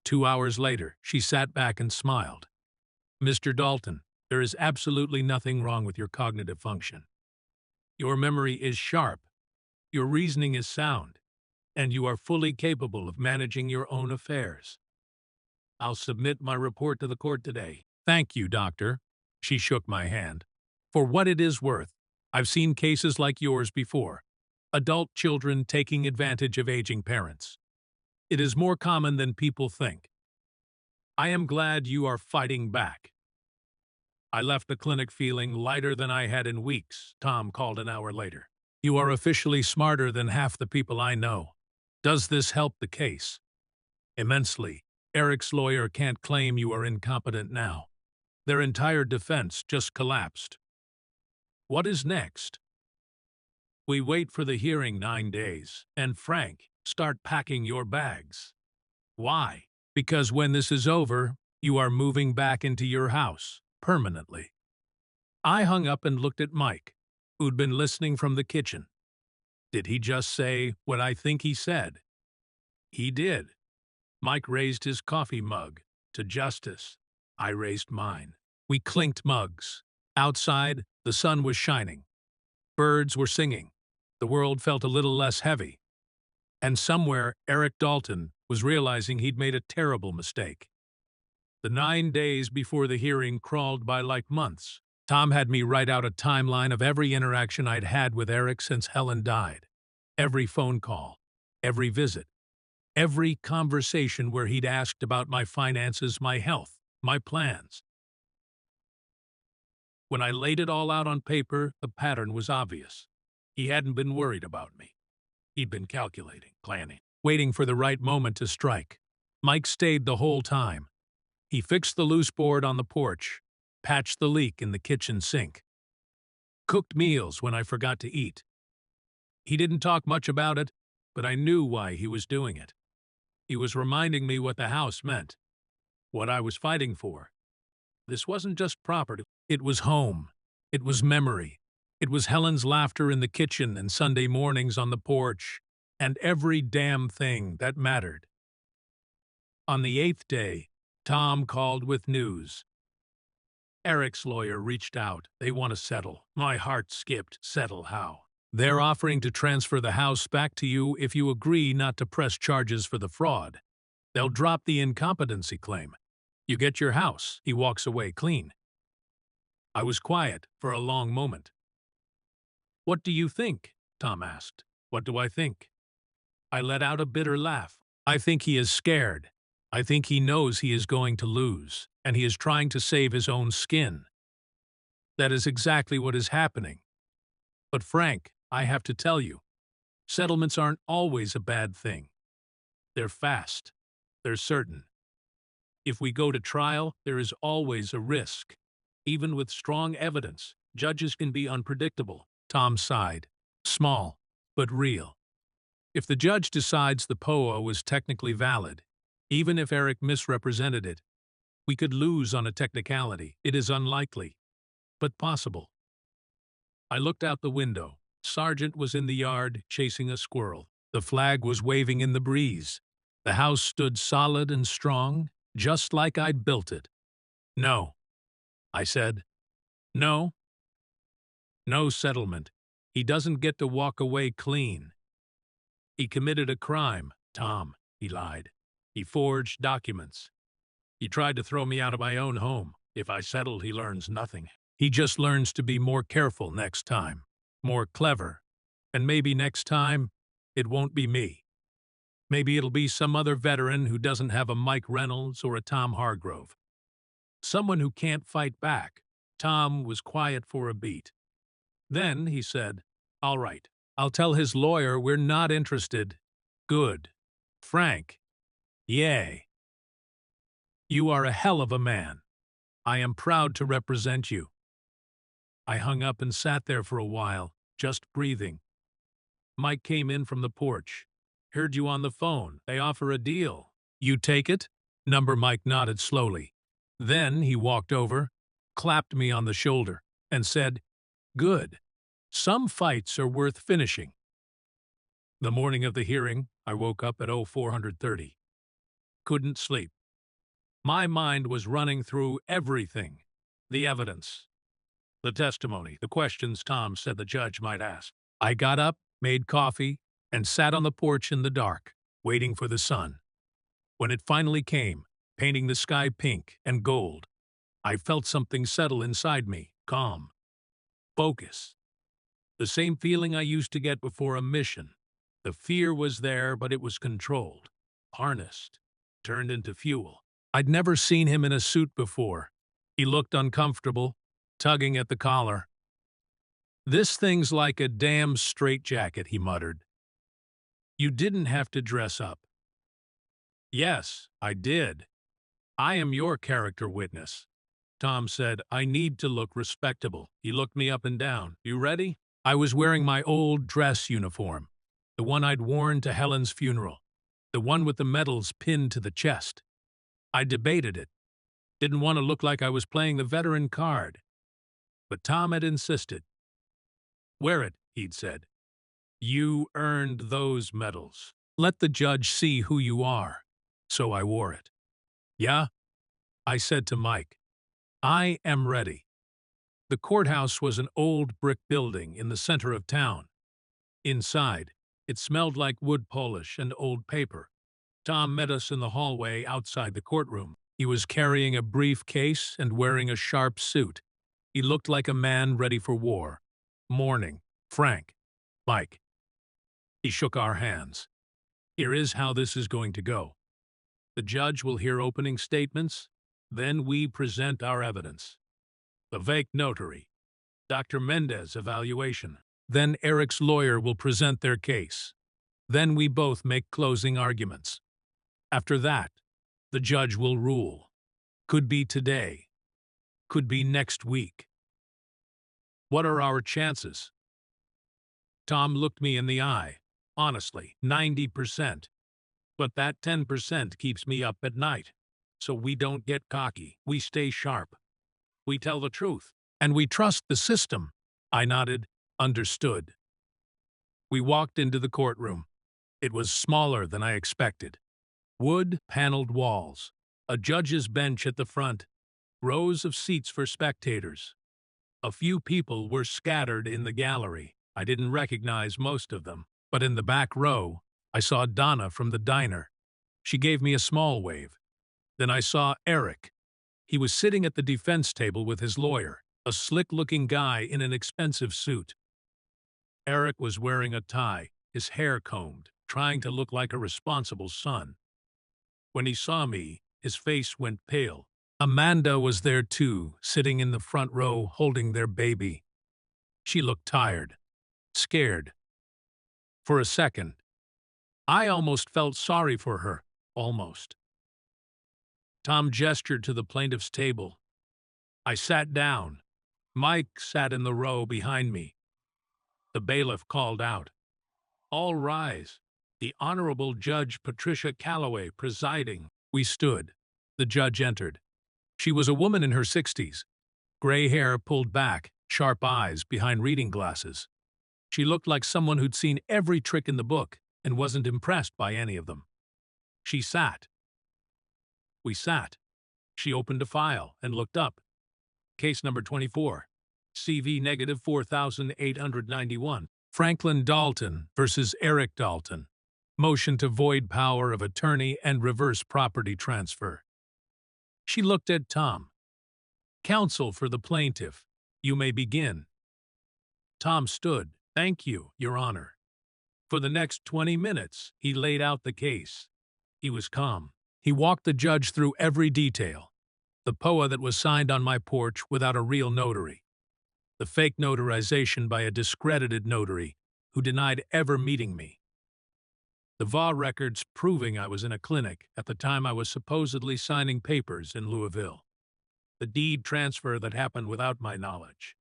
2 hours later, she sat back and smiled. Mr. Dalton, there is absolutely nothing wrong with your cognitive function. Your memory is sharp, your reasoning is sound, and you are fully capable of managing your own affairs. I'll submit my report to the court today. Thank you, doctor. She shook my hand. For what it is worth, I've seen cases like yours before. Adult children taking advantage of aging parents. It is more common than people think. I am glad you are fighting back. I left the clinic feeling lighter than I had in weeks. Tom called an hour later. You are officially smarter than half the people I know. Does this help the case? Immensely. Eric's lawyer can't claim you are incompetent now. Their entire defense just collapsed. What is next? We wait for the hearing 9 days, and Frank, start packing your bags. Why? Because when this is over, you are moving back into your house, permanently. I hung up and looked at Mike, who'd been listening from the kitchen. Did he just say what I think he said? He did. Mike raised his coffee mug to justice. I raised mine. We clinked mugs. Outside, the sun was shining. Birds were singing. The world felt a little less heavy. And somewhere, Eric Dalton was realizing he'd made a terrible mistake. The 9 days before the hearing crawled by like months. Tom had me write out a timeline of every interaction I'd had with Eric since Helen died. Every phone call, every visit, every conversation where he'd asked about my finances, my health, my plans. When I laid it all out on paper, the pattern was obvious. He hadn't been worried about me. He'd been calculating, planning, waiting for the right moment to strike. Mike stayed the whole time. He fixed the loose board on the porch, patched the leak in the kitchen sink, cooked meals when I forgot to eat. He didn't talk much about it, but I knew why he was doing it. He was reminding me what the house meant, what I was fighting for. This wasn't just property. It was home. It was memory. It was Helen's laughter in the kitchen and Sunday mornings on the porch, and every damn thing that mattered. On the 8th day, Tom called with news. Eric's lawyer reached out. They want to settle. My heart skipped. Settle how? They're offering to transfer the house back to you if you agree not to press charges for the fraud. They'll drop the incompetency claim. You get your house. He walks away clean. I was quiet for a long moment. What do you think? Tom asked. What do I think? I let out a bitter laugh. I think he is scared. I think he knows he is going to lose, and he is trying to save his own skin. That is exactly what is happening. But Frank, I have to tell you, settlements aren't always a bad thing. They're fast. They're certain. If we go to trial, there is always a risk. Even with strong evidence, judges can be unpredictable. Tom sighed. Small, but real. If the judge decides the POA was technically valid, even if Eric misrepresented it, we could lose on a technicality. It is unlikely, but possible. I looked out the window. Sergeant was in the yard, chasing a squirrel. The flag was waving in the breeze. The house stood solid and strong, just like I'd built it. No, I said. No. No settlement. He doesn't get to walk away clean. He committed a crime, Tom, he lied. He forged documents. He tried to throw me out of my own home. If I settle, he learns nothing. He just learns to be more careful next time, more clever. And maybe next time, it won't be me. Maybe it'll be some other veteran who doesn't have a Mike Reynolds or a Tom Hargrove. Someone who can't fight back. Tom was quiet for a beat. Then he said, All right, I'll tell his lawyer we're not interested. Good. Frank. Yay. You are a hell of a man. I am proud to represent you. I hung up and sat there for a while, just breathing. Mike came in from the porch. Heard you on the phone. They offer a deal. You take it? Number Mike nodded slowly. Then he walked over, clapped me on the shoulder, and said, Good. Some fights are worth finishing. The morning of the hearing, I woke up at 0430. Couldn't sleep. My mind was running through everything. The evidence, the testimony, the questions Tom said the judge might ask. I got up, made coffee, and sat on the porch in the dark, waiting for the sun. When it finally came, painting the sky pink and gold, I felt something settle inside me, calm. Focus. The same feeling I used to get before a mission. The fear was there, but it was controlled, harnessed, turned into fuel. I'd never seen him in a suit before. He looked uncomfortable, tugging at the collar. This thing's like a damn straitjacket, he muttered. You didn't have to dress up. Yes, I did. I am your character witness. Tom said, I need to look respectable. He looked me up and down. You ready? I was wearing my old dress uniform, the one I'd worn to Helen's funeral, the one with the medals pinned to the chest. I debated it. Didn't want to look like I was playing the veteran card. But Tom had insisted. Wear it, he'd said. You earned those medals. Let the judge see who you are. So I wore it. Yeah? I said to Mike. I am ready. The courthouse was an old brick building in the center of town. Inside, it smelled like wood polish and old paper. Tom met us in the hallway outside the courtroom. He was carrying a briefcase and wearing a sharp suit. He looked like a man ready for war. Morning, Frank. Mike. He shook our hands. Here is how this is going to go. The judge will hear opening statements, then we present our evidence. The fake notary. Dr. Mendez evaluation. Then Eric's lawyer will present their case. Then we both make closing arguments. After that, the judge will rule. Could be today. Could be next week. What are our chances? Tom looked me in the eye. Honestly, 90%. But that 10% keeps me up at night. So we don't get cocky. We stay sharp. We tell the truth. And we trust the system. I nodded, understood. We walked into the courtroom. It was smaller than I expected. Wood paneled walls, a judge's bench at the front, rows of seats for spectators. A few people were scattered in the gallery. I didn't recognize most of them, but in the back row, I saw Donna from the diner. She gave me a small wave. Then I saw Eric. He was sitting at the defense table with his lawyer, a slick-looking guy in an expensive suit. Eric was wearing a tie, his hair combed, trying to look like a responsible son. When he saw me, his face went pale. Amanda was there too, sitting in the front row holding their baby. She looked tired, scared. For a second, I almost felt sorry for her, almost. Tom gestured to the plaintiff's table. I sat down. Mike sat in the row behind me. The bailiff called out, "All rise." The Honorable Judge Patricia Calloway presiding. We stood. The judge entered. She was a woman in her 60s, gray hair pulled back, sharp eyes behind reading glasses. She looked like someone who'd seen every trick in the book and wasn't impressed by any of them. She sat. We sat. She opened a file and looked up. Case number 24, CV negative 4891, Franklin Dalton versus Eric Dalton. Motion to void power of attorney and reverse property transfer. She looked at Tom. Counsel for the plaintiff, you may begin. Tom stood. Thank you, Your Honor. For the next 20 minutes, he laid out the case. He was calm. He walked the judge through every detail. The POA that was signed on my porch without a real notary. The fake notarization by a discredited notary who denied ever meeting me. The VA records proving I was in a clinic at the time I was supposedly signing papers in Louisville. The deed transfer that happened without my knowledge.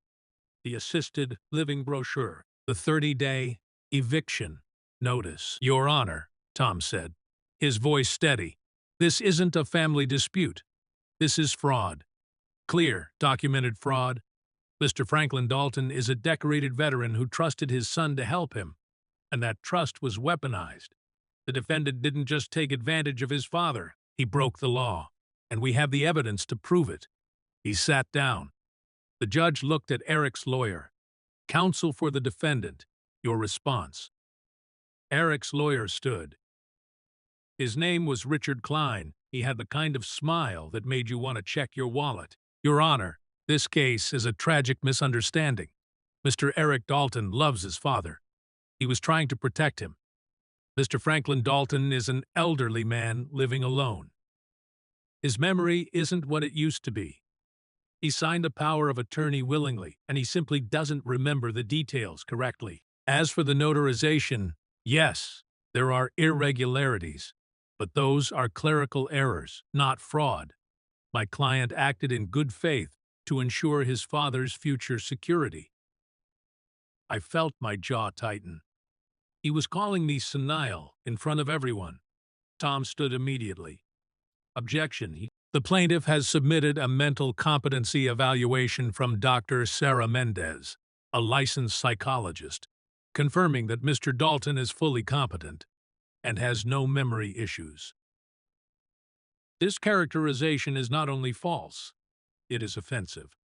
The assisted living brochure. The 30-day eviction notice. Your Honor, Tom said, his voice steady. This isn't a family dispute. This is fraud. Clear, documented fraud. Mr. Franklin Dalton is a decorated veteran who trusted his son to help him, and that trust was weaponized. The defendant didn't just take advantage of his father. He broke the law, and we have the evidence to prove it. He sat down. The judge looked at Eric's lawyer. Counsel for the defendant, your response. Eric's lawyer stood. His name was Richard Klein. He had the kind of smile that made you want to check your wallet. Your Honor, this case is a tragic misunderstanding. Mr. Eric Dalton loves his father. He was trying to protect him. Mr. Franklin Dalton is an elderly man living alone. His memory isn't what it used to be. He signed a power of attorney willingly, and he simply doesn't remember the details correctly. As for the notarization, yes, there are irregularities, but those are clerical errors, not fraud. My client acted in good faith to ensure his father's future security. I felt my jaw tighten. He was calling me senile in front of everyone. Tom stood immediately. Objection. The plaintiff has submitted a mental competency evaluation from Dr. Sarah Mendez, a licensed psychologist, confirming that Mr. Dalton is fully competent and has no memory issues. This characterization is not only false, it is offensive.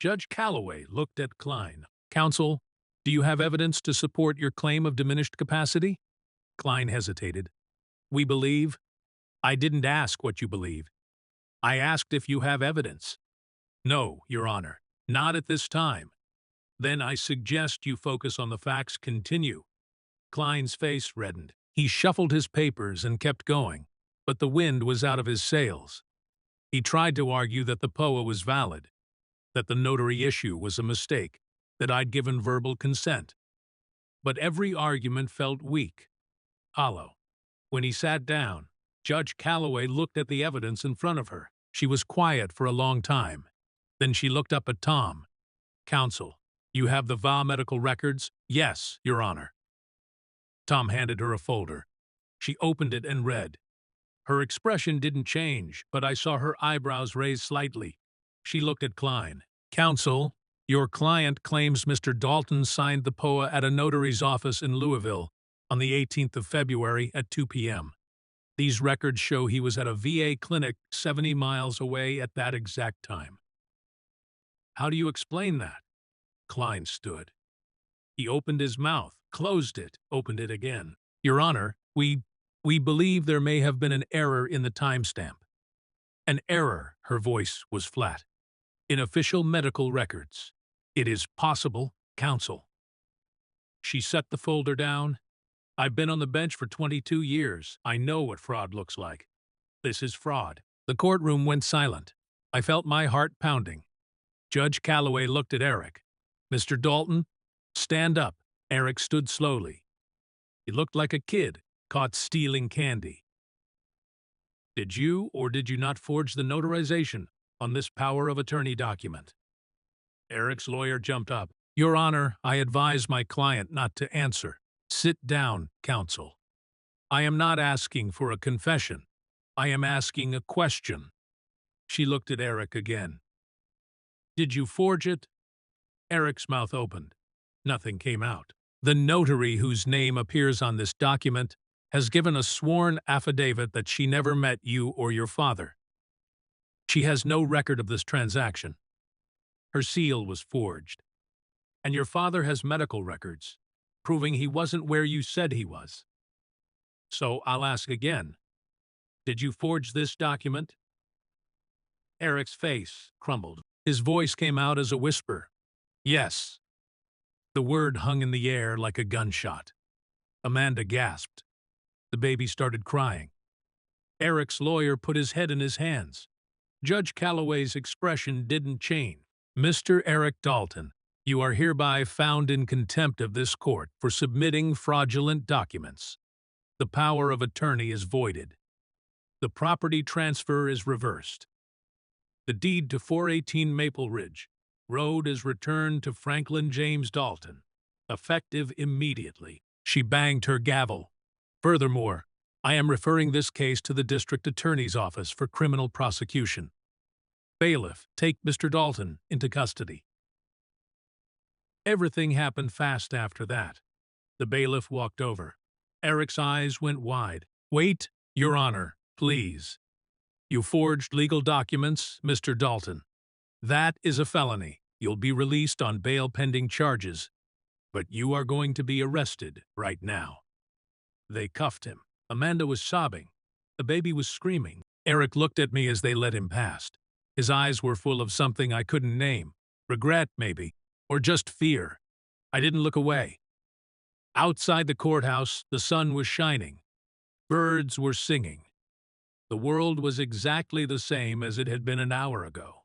Judge Calloway looked at Klein. Counsel, do you have evidence to support your claim of diminished capacity? Klein hesitated. We believe. I didn't ask what you believe. I asked if you have evidence. No, Your Honor, not at this time. Then I suggest you focus on the facts. Continue. Klein's face reddened. He shuffled his papers and kept going, but the wind was out of his sails. He tried to argue that the POA was valid. that the notary issue was a mistake, that I'd given verbal consent. But every argument felt weak, hollow. When he sat down, Judge Calloway looked at the evidence in front of her. She was quiet for a long time. Then she looked up at Tom. "Counsel, you have the VA medical records?" "Yes, Your Honor." Tom handed her a folder. She opened it and read. Her expression didn't change, but I saw her eyebrows raise slightly. She looked at Klein. "Counsel, your client claims Mr. Dalton signed the POA at a notary's office in Louisville on the 18th of February at 2 p.m. These records show he was at a VA clinic 70 miles away at that exact time." "How do you explain that?" Klein stood. He opened his mouth, closed it, opened it again. "Your Honor, we believe there may have been an error in the timestamp." "An error," her voice was flat. "In official medical records. It is possible, counsel." She set the folder down. "I've been on the bench for 22 years. I know what fraud looks like. This is fraud." The courtroom went silent. I felt my heart pounding. Judge Calloway looked at Eric. "Mr. Dalton, stand up." Eric stood slowly. He looked like a kid caught stealing candy. "Did you or did you not forge the notarization on this power of attorney document?" Eric's lawyer jumped up. "Your Honor, I advise my client not to answer." "Sit down, counsel. I am not asking for a confession. I am asking a question." She looked at Eric again. "Did you forge it?" Eric's mouth opened. Nothing came out. "The notary whose name appears on this document has given a sworn affidavit that she never met you or your father. She has no record of this transaction. Her seal was forged. And your father has medical records, proving he wasn't where you said he was. So I'll ask again. Did you forge this document?" Eric's face crumbled. His voice came out as a whisper. "Yes." The word hung in the air like a gunshot. Amanda gasped. The baby started crying. Eric's lawyer put his head in his hands. Judge Calloway's expression didn't change. "Mr. Eric Dalton, you are hereby found in contempt of this court for submitting fraudulent documents. The power of attorney is voided. The property transfer is reversed. The deed to 418 Maple Ridge Road is returned to Franklin James Dalton, effective immediately." She banged her gavel. "Furthermore, I am referring this case to the district attorney's office for criminal prosecution. Bailiff, take Mr. Dalton into custody." Everything happened fast after that. The bailiff walked over. Eric's eyes went wide. "Wait, Your Honor, please. You forged legal documents, Mr. Dalton. That is a felony. You'll be released on bail pending charges. But you are going to be arrested right now." They cuffed him. Amanda was sobbing. The baby was screaming. Eric looked at me as they led him past. His eyes were full of something I couldn't name. Regret, maybe, or just fear. I didn't look away. Outside the courthouse, the sun was shining. Birds were singing. The world was exactly the same as it had been an hour ago.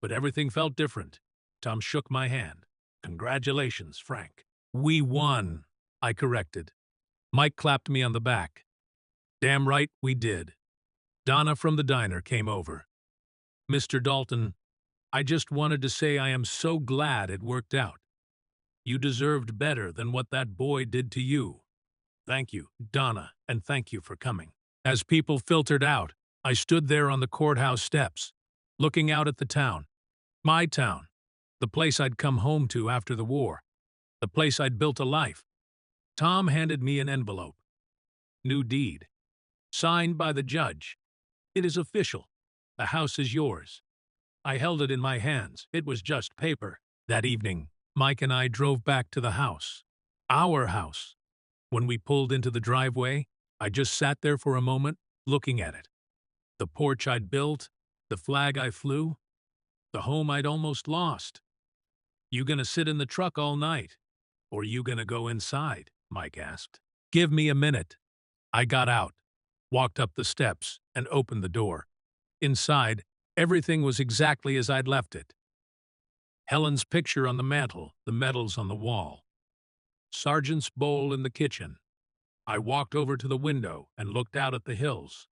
But everything felt different. Tom shook my hand. "Congratulations, Frank." "We won," I corrected. Mike clapped me on the back. "Damn right we did." Donna from the diner came over. "Mr. Dalton, I just wanted to say I am so glad it worked out. You deserved better than what that boy did to you." "Thank you, Donna, and thank you for coming." As people filtered out, I stood there on the courthouse steps, looking out at the town. My town. The place I'd come home to after the war. The place I'd built a life. Tom handed me an envelope. "New deed. Signed by the judge. It is official. The house is yours." I held it in my hands. It was just paper. That evening, Mike and I drove back to the house. Our house. When we pulled into the driveway, I just sat there for a moment, looking at it. The porch I'd built, the flag I flew, the home I'd almost lost. "You gonna sit in the truck all night? Or you gonna go inside?" Mike asked. "Give me a minute." I got out, walked up the steps, and opened the door. Inside, everything was exactly as I'd left it. Helen's picture on the mantel, the medals on the wall. Sergeant's bowl in the kitchen. I walked over to the window and looked out at the hills.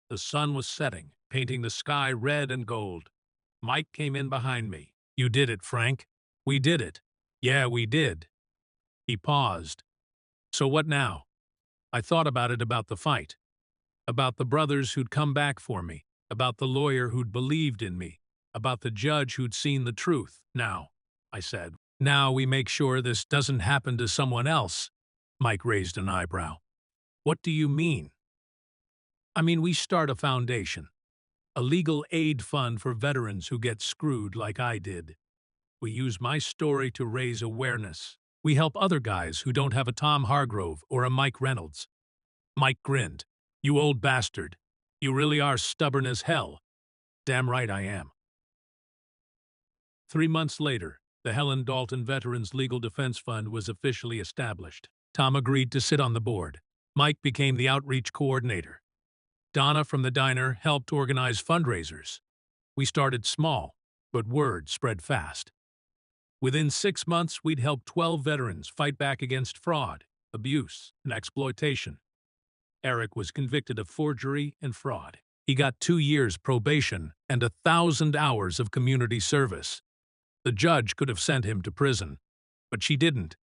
The sun was setting, painting the sky red and gold. Mike came in behind me. "You did it, Frank. We did it." "Yeah, we did." He paused. "So what now?" I thought about the fight, about the brothers who'd come back for me, about the lawyer who'd believed in me, about the judge who'd seen the truth. "Now," I said, "now we make sure this doesn't happen to someone else." Mike raised an eyebrow. "What do you mean?" "I mean, we start a foundation, a legal aid fund for veterans who get screwed like I did. We use my story to raise awareness. We help other guys who don't have a Tom Hargrove or a Mike Reynolds." Mike grinned. "You old bastard. You really are stubborn as hell." "Damn right I am." 3 months later, the Helen Dalton Veterans Legal Defense Fund was officially established. Tom agreed to sit on the board. Mike became the outreach coordinator. Donna from the diner helped organize fundraisers. We started small, but word spread fast. Within 6 months, we'd helped 12 veterans fight back against fraud, abuse, and exploitation. Eric was convicted of forgery and fraud. He got 2 years probation and 1,000 hours of community service. The judge could have sent him to prison, but she didn't.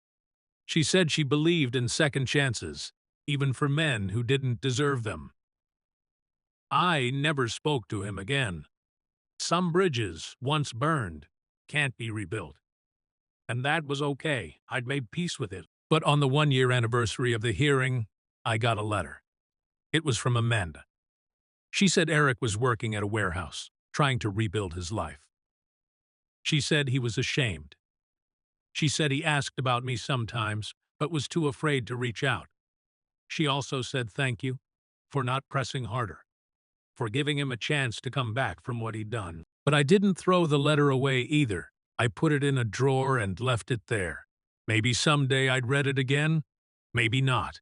She said she believed in second chances, even for men who didn't deserve them. I never spoke to him again. Some bridges, once burned, can't be rebuilt. And that was okay. I'd made peace with it. But on the 1-year anniversary of the hearing, I got a letter. It was from Amanda. She said Eric was working at a warehouse, trying to rebuild his life. She said he was ashamed. She said he asked about me sometimes, but was too afraid to reach out. She also said thank you for not pressing harder, for giving him a chance to come back from what he'd done. But I didn't throw the letter away either. I put it in a drawer and left it there. Maybe someday I'd read it again, maybe not.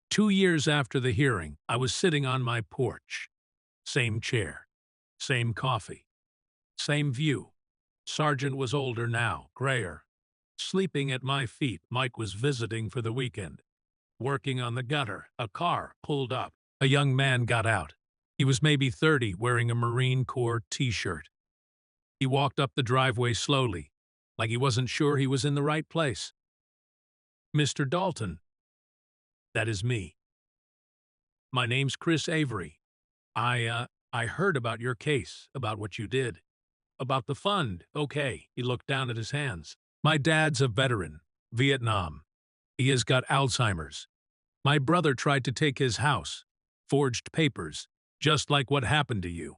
2 years after the hearing, I was sitting on my porch. Same chair, same coffee, same view. Sergeant was older now, grayer. Sleeping at my feet, Mike was visiting for the weekend. Working on the gutter, a car pulled up. A young man got out. He was maybe 30, wearing a Marine Corps t-shirt. He walked up the driveway slowly, like he wasn't sure he was in the right place. "Mr. Dalton." "That is me." "My name's Chris Avery. I heard about your case, about what you did. About the fund, okay." He looked down at his hands. "My dad's a veteran, Vietnam. He has got Alzheimer's. My brother tried to take his house, forged papers, just like what happened to you.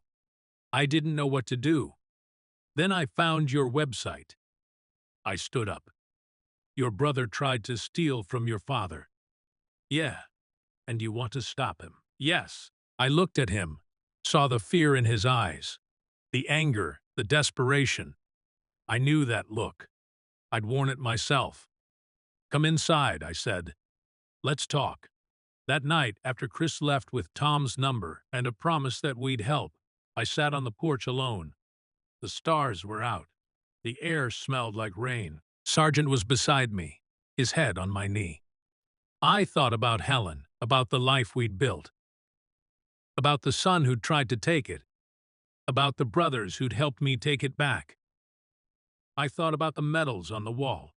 I didn't know what to do. Then I found your website." I stood up. "Your brother tried to steal from your father." "Yeah. And you want to stop him?" "Yes." I looked at him, saw the fear in his eyes, the anger, the desperation. I knew that look. I'd worn it myself. "Come inside," I said. "Let's talk." That night, after Chris left with Tom's number and a promise that we'd help, I sat on the porch alone. The stars were out. The air smelled like rain. Sergeant was beside me, his head on my knee. I thought about Helen, about the life we'd built, about the son who'd tried to take it, about the brothers who'd helped me take it back. I thought about the medals on the wall,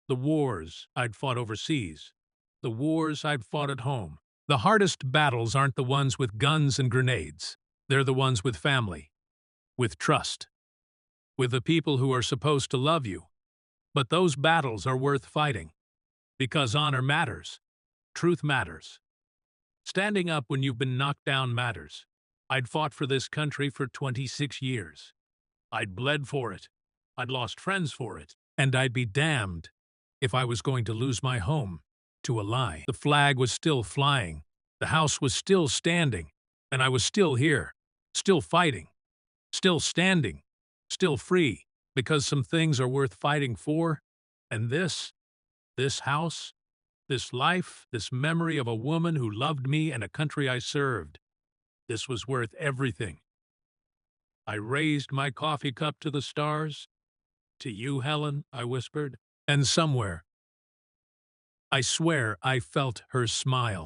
the wars I'd fought overseas, the wars I'd fought at home. The hardest battles aren't the ones with guns and grenades. They're the ones with family, with trust, with the people who are supposed to love you. But those battles are worth fighting, because honor matters, truth matters. Standing up when you've been knocked down matters. I'd fought for this country for 26 years. I'd bled for it. I'd lost friends for it. And I'd be damned if I was going to lose my home to a lie. The flag was still flying. The house was still standing. And I was still here, still fighting, still standing, still free, because some things are worth fighting for. And this house, this life, this memory of a woman who loved me and a country I served, this was worth everything. I raised my coffee cup to the stars, To you, Helen, I whispered. And somewhere, I swear I felt her smile.